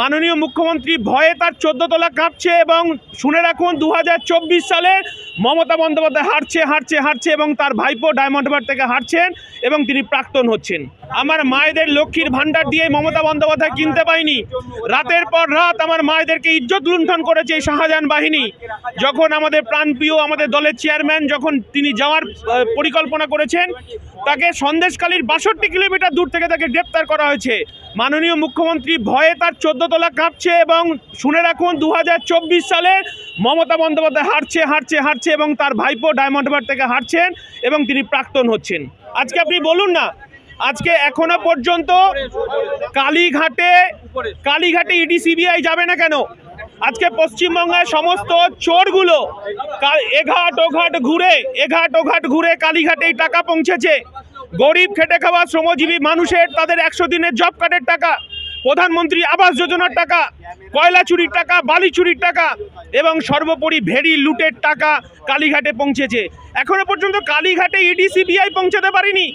মাননীয় মুখ্যমন্ত্রী ভয়ে তার 14 তলা কাঁপছে এবং শুনে রাখুন 2024 সালে মমতা বন্দ্যোপাধ্যায় হারছে এবং তার ভাইপো ডায়মন্ড হারবার থেকে হারছেন এবং তিনি প্রাক্তন হচ্ছেন। আমার মায়েদের লক্ষ্মীর ভান্ডার দিয়ে মমতা বন্দ্যোপাধ্যায় কিনতে পাইনি। রাতের পর রাত আমার মায়েদেরকে ইজ্জত লুণ্ঠন করেছে এই শাহজাহান বাহিনী। যখন আমাদের প্রাণপ্রিয় আমাদের দলের চেয়ারম্যান যখন তিনি যাওয়ার পরিকল্পনা করেছেন, তাকে সন্দেশখালীর 62 কিলোমিটার দূর থেকে তাকে গ্রেপ্তার করা হয়েছে। মাননীয় মুখ্যমন্ত্রী ভয়ে তার 14 তলা কাঁপছে এবং শুনে রাখুন 2024 সালে মমতা বন্দ্যোপাধ্যায় হারছে এবং তার ভাইপো ডায়মন্ড হারবার থেকে হারছেন এবং তিনি প্রাক্তন হচ্ছেন। আজকে আপনি বলুন না, আজকে এখনো পর্যন্ত কালীঘাটে ইডি সিবিআই যাবে না কেন? আজকে পশ্চিমবঙ্গের সমস্ত চোরগুলো এঘাট ওঘাট ঘুরে কালীঘাটেই টাকা পৌঁছেছে। গরিব খেটে খাওয়া শ্রমজীবী মানুষের তাদের 100 দিনের জব কার্ডের টাকা, প্রধানমন্ত্রী আবাস যোজনার টাকা, কয়লা চুরির টাকা, বালি চুরির টাকা এবং সর্বোপরি ভেড়ি লুটের টাকা কালীঘাটে পৌঁছেছে। এখনো পর্যন্ত কালীঘাটে ইডি সিবিআই পৌঁছাতে পারেনি।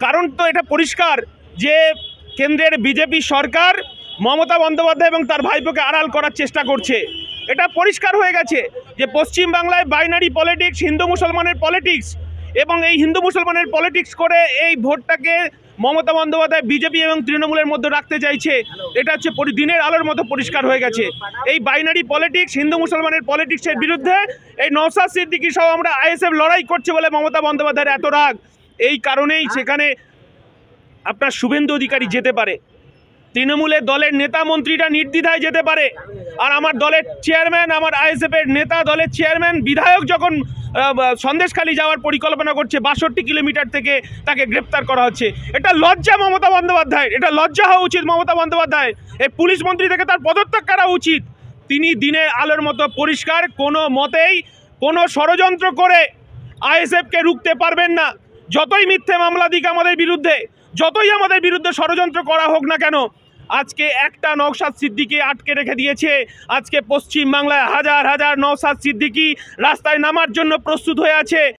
কারণ তো এটা পরিষ্কার যে কেন্দ্রের বিজেপি সরকার মমতা বন্দ্যোপাধ্যায় এবং তার ভাইপোকে আড়াল করার চেষ্টা করছে। এটা পরিষ্কার হয়ে গেছে যে পশ্চিমবাংলায় বাইনারি পলিটিক্স, হিন্দু মুসলমানের পলিটিক্স, এবং এই হিন্দু মুসলমানের পলিটিক্স করে এই ভোটটাকে মমতা বন্দ্যোপাধ্যায় বিজেপি এবং তৃণমূলের মধ্যে রাখতে চাইছে। এটা হচ্ছে দিনের আলোর মতো পরিষ্কার হয়ে গেছে। এই বাইনারি পলিটিক্স, হিন্দু মুসলমানের পলিটিক্সের বিরুদ্ধে এই নওশাদ সিদ্দিকী সহ আমরা আইএসএফ লড়াই করছে বলে মমতা বন্দ্যোপাধ্যায়ের এত রাগ। এই কারণেই সেখানে আপনার শুভেন্দু অধিকারী যেতে পারে, তৃণমূলের দলের নেতা মন্ত্রীরা নির্দ্বিধায় যেতে পারে, আর আমার দলের চেয়ারম্যান, আমার আইএসএফের নেতা, দলের চেয়ারম্যান, বিধায়ক যখন সন্দেশখালী যাওয়ার পরিকল্পনা করছে 62 কিলোমিটার থেকে তাকে গ্রেপ্তার করা হচ্ছে। এটা লজ্জা মমতা বন্দ্যোপাধ্যায়ের, এটা লজ্জা হওয়া উচিত মমতা বন্দ্যোপাধ্যায়। এই পুলিশ মন্ত্রী থেকে তার পদত্যাগ করা উচিত। তিনি দিনের আলোর মতো পরিষ্কার, কোনো মতেই কোনো ষড়যন্ত্র করে আইএসএফকে রুখতে পারবেন না। যতই মিথ্যে মামলা দিক আমাদের বিরুদ্ধে, যতই আমাদের বিরুদ্ধে ষড়যন্ত্র করা হোক না কেন, আজকে একটা নওশাদ সিদ্দিকী আটকে রেখে দিয়েছে। আজকে পশ্চিমবাংলায় হাজার হাজার নওশাদ সিদ্দিকী রাস্তায় নামার জন্য প্রস্তুত হয়ে আছে।